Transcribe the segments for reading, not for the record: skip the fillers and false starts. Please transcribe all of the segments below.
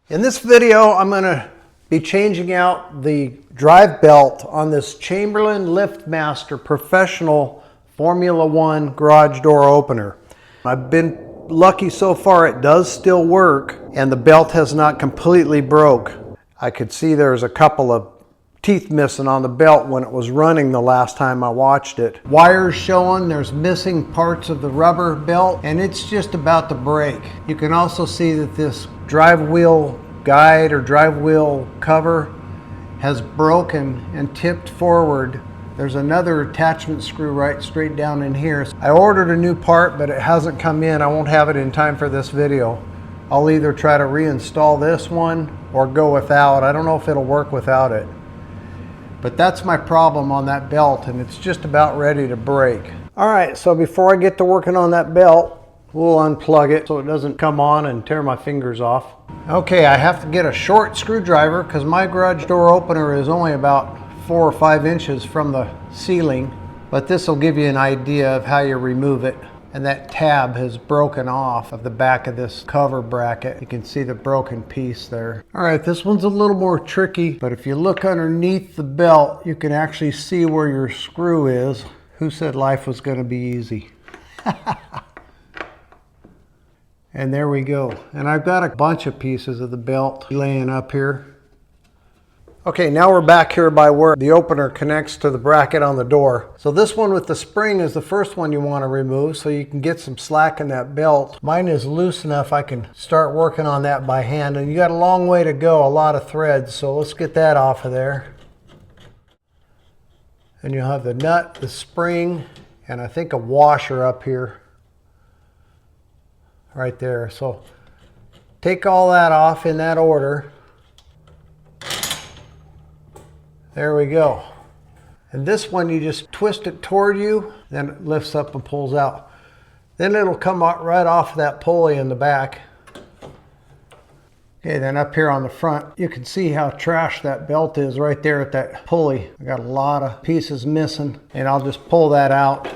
In this video, I'm going to be changing out the drive belt on this Chamberlain LiftMaster professional Formula One garage door opener. I've been lucky so far it does still work and the belt has not completely broke. I could see there's a couple of teeth missing on the belt when it was running the last time I watched it. Wires showing, there's missing parts of the rubber belt, and it's just about to break. You can also see that this drive wheel guide or drive wheel cover has broken and tipped forward. There's another attachment screw right straight down in here. I ordered a new part, but it hasn't come in. I won't have it in time for this video. I'll either try to reinstall this one or go without. I don't know if it'll work without it. But that's my problem on that belt, and it's just about ready to break. All right, so before I get to working on that belt, we'll unplug it so it doesn't come on and tear my fingers off. Okay, I have to get a short screwdriver because my garage door opener is only about 4 or 5 inches from the ceiling, but this will give you an idea of how you remove it. And that tab has broken off of the back of this cover bracket. You can see the broken piece there. All right, this one's a little more tricky, but if you look underneath the belt, you can actually see where your screw is. Who said life was going to be easy? And there we go. And I've got a bunch of pieces of the belt laying up here. Okay, now we're back here by where the opener connects to the bracket on the door. So this one with the spring is the first one you want to remove so you can get some slack in that belt. Mine is loose enough I can start working on that by hand, and you got a long way to go, a lot of threads, so let's get that off of there. And you'll have the nut, the spring, and I think a washer up here. Right there. So take all that off in that order. There we go. And this one, you just twist it toward you, then it lifts up and pulls out. Then it'll come out right off that pulley in the back. Okay, then up here on the front, you can see how trashed that belt is right there at that pulley. I got a lot of pieces missing, and I'll just pull that out.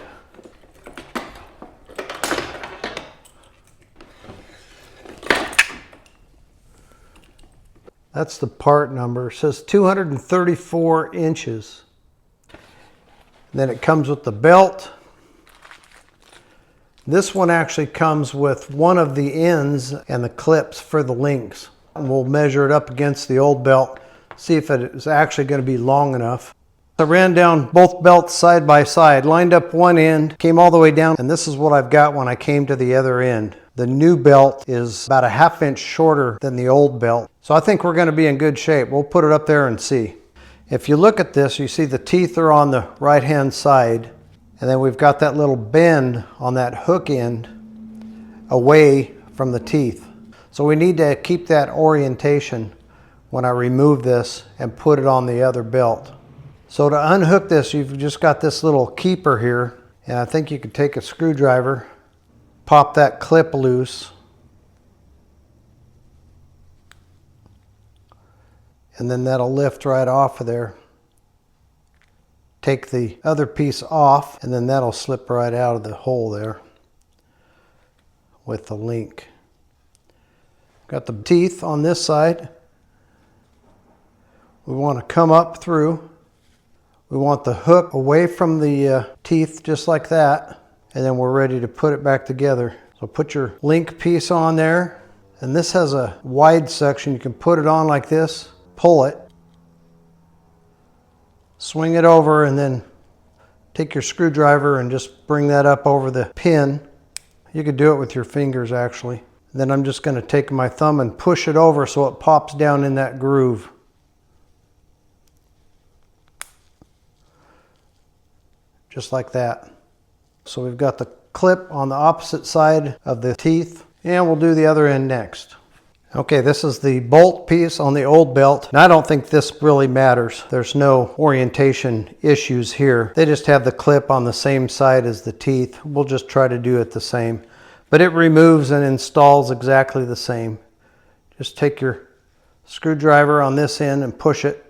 That's the part number. It says 234 inches. Then it comes with the belt. This one actually comes with one of the ends and the clips for the links. And we'll measure it up against the old belt, see if it is actually going to be long enough. I ran down both belts side by side, lined up one end, came all the way down, and this is what I've got when I came to the other end. The new belt is about a ½ inch shorter than the old belt. So I think we're going to be in good shape. We'll put it up there and see. If you look at this, you see the teeth are on the right hand side, and then we've got that little bend on that hook end away from the teeth. So we need to keep that orientation when I remove this and put it on the other belt. So to unhook this, you've just got this little keeper here, and I think you could take a screwdriver, pop that clip loose, and then that'll lift right off of there. Take the other piece off, and then that'll slip right out of the hole there with the link. Got the teeth on this side. We want to come up through. We want the hook away from the teeth just like that, and then we're ready to put it back together. So put your link piece on there, and this has a wide section. You can put it on like this, pull it, swing it over, and then take your screwdriver and just bring that up over the pin. You could do it with your fingers actually. Then I'm just going to take my thumb and push it over so it pops down in that groove. Just like that. So we've got the clip on the opposite side of the teeth, and we'll do the other end next. Okay, this is the bolt piece on the old belt, and I don't think this really matters. There's no orientation issues here. They just have the clip on the same side as the teeth. We'll just try to do it the same. But it removes and installs exactly the same. Just take your screwdriver on this end and push it.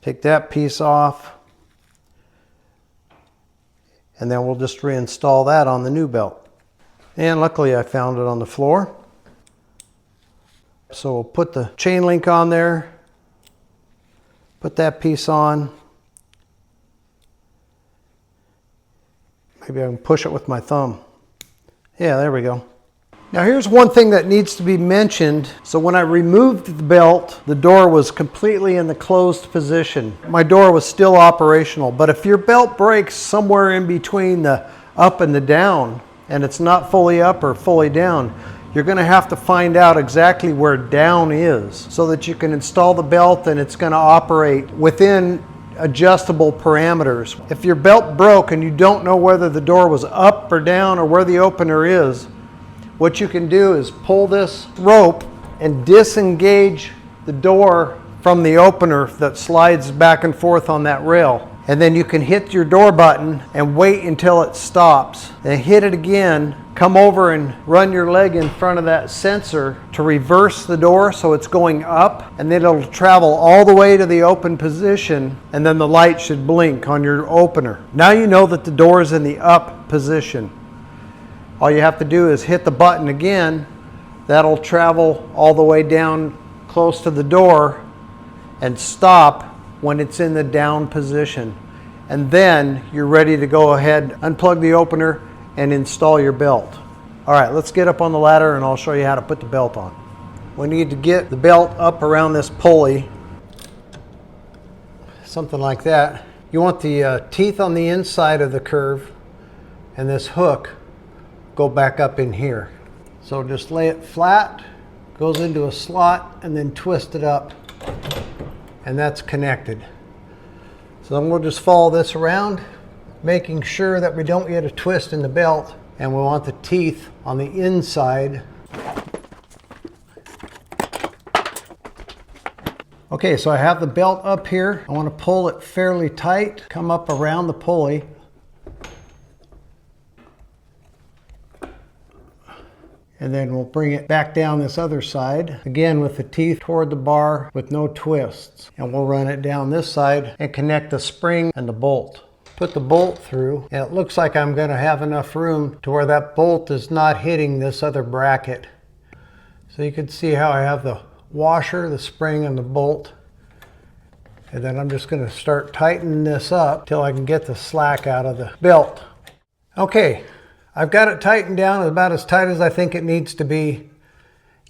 Take that piece off, and then we'll just reinstall that on the new belt. And luckily I found it on the floor. So we'll put the chain link on there, put that piece on. Maybe I can push it with my thumb. Yeah, there we go. Now here's one thing that needs to be mentioned. So when I removed the belt, the door was completely in the closed position. My door was still operational, but if your belt breaks somewhere in between the up and the down, and it's not fully up or fully down, you're going to have to find out exactly where down is so that you can install the belt and it's going to operate within adjustable parameters. If your belt broke and you don't know whether the door was up or down or where the opener is, what you can do is pull this rope and disengage the door from the opener that slides back and forth on that rail. And then you can hit your door button and wait until it stops. Then hit it again, come over and run your leg in front of that sensor to reverse the door so it's going up, and then it'll travel all the way to the open position, and then the light should blink on your opener. Now you know that the door is in the up position. All you have to do is hit the button again. That'll travel all the way down close to the door and stop when it's in the down position. And then you're ready to go ahead, unplug the opener and install your belt. All right, let's get up on the ladder and I'll show you how to put the belt on. We need to get the belt up around this pulley, something like that. You want the teeth on the inside of the curve, and this hook go back up in here. So just lay it flat, goes into a slot, and then twist it up, and that's connected. So then we'll just follow this around, making sure that we don't get a twist in the belt, and we want the teeth on the inside. Okay, so I have the belt up here. I want to pull it fairly tight, come up around the pulley. And then we'll bring it back down this other side, again with the teeth toward the bar with no twists. And we'll run it down this side and connect the spring and the bolt. Put the bolt through, and it looks like I'm going to have enough room to where that bolt is not hitting this other bracket. So you can see how I have the washer, the spring, and the bolt. And then I'm just going to start tightening this up till I can get the slack out of the belt. Okay. I've got it tightened down about as tight as I think it needs to be.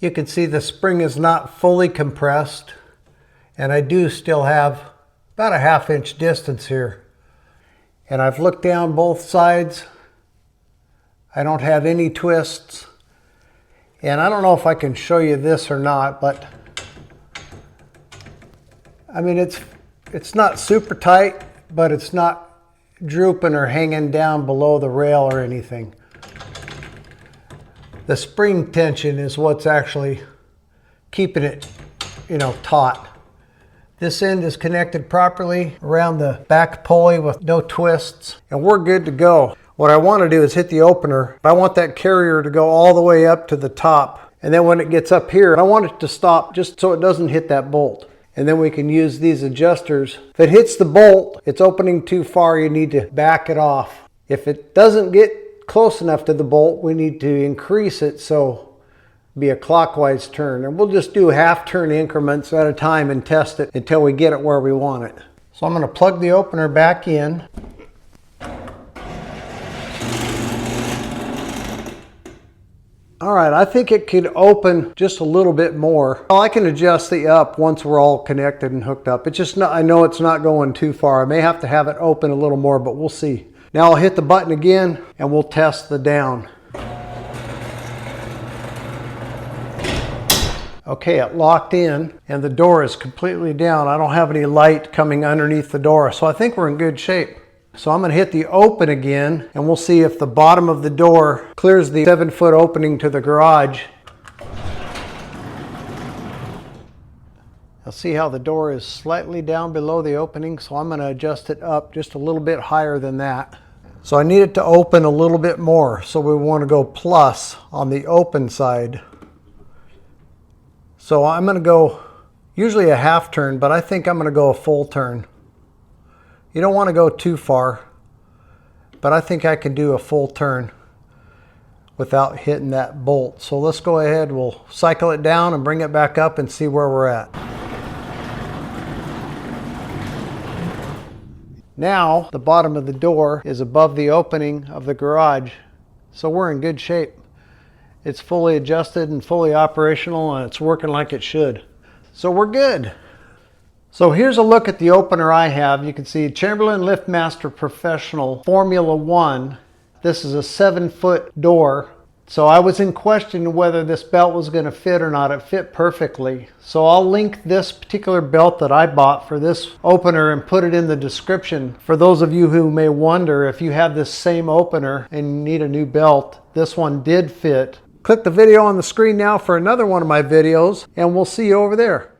You can see the spring is not fully compressed, and I do still have about a 1/2 inch distance here. And I've looked down both sides. I don't have any twists. And I don't know if I can show you this or not, but I mean, it's not super tight, but it's not drooping or hanging down below the rail or anything. The spring tension is what's actually keeping it, taut. This end is connected properly around the back pulley with no twists, and we're good to go. What I want to do is hit the opener. I want that carrier to go all the way up to the top, and then when it gets up here, I want it to stop just so it doesn't hit that bolt. And then we can use these adjusters. If it hits the bolt, it's opening too far, you need to back it off. If it doesn't get close enough to the bolt, we need to increase it so it'll be a clockwise turn. And we'll just do 1/2 turn increments at a time and test it until we get it where we want it. So I'm going to plug the opener back in. All right, I think it could open just a little bit more. Well, I can adjust the up once we're all connected and hooked up. It's just not, I know it's not going too far. I may have to have it open a little more, but we'll see. Now I'll hit the button again and we'll test the down. Okay, it locked in and the door is completely down. I don't have any light coming underneath the door, so I think we're in good shape. So I'm going to hit the open again, and we'll see if the bottom of the door clears the 7-foot opening to the garage. I'll see how the door is slightly down below the opening, so I'm going to adjust it up just a little bit higher than that. So I need it to open a little bit more, so we want to go plus on the open side. So I'm going to go usually a 1/2 turn, but I think I'm going to go a full turn. You don't want to go too far, but I think I can do a full turn. without hitting that bolt. So let's go ahead, we'll cycle it down and bring it back up and see where we're at. Now the bottom of the door is above the opening of the garage, so we're in good shape. It's fully adjusted and fully operational, and it's working like it should. So we're good. So here's a look at the opener I have. You can see Chamberlain LiftMaster Professional Formula 1. This is a 7-foot door. So I was in question whether this belt was going to fit or not. It fit perfectly. So I'll link this particular belt that I bought for this opener and put it in the description. For those of you who may wonder if you have this same opener and need a new belt, this one did fit. Click the video on the screen now for another one of my videos, and we'll see you over there.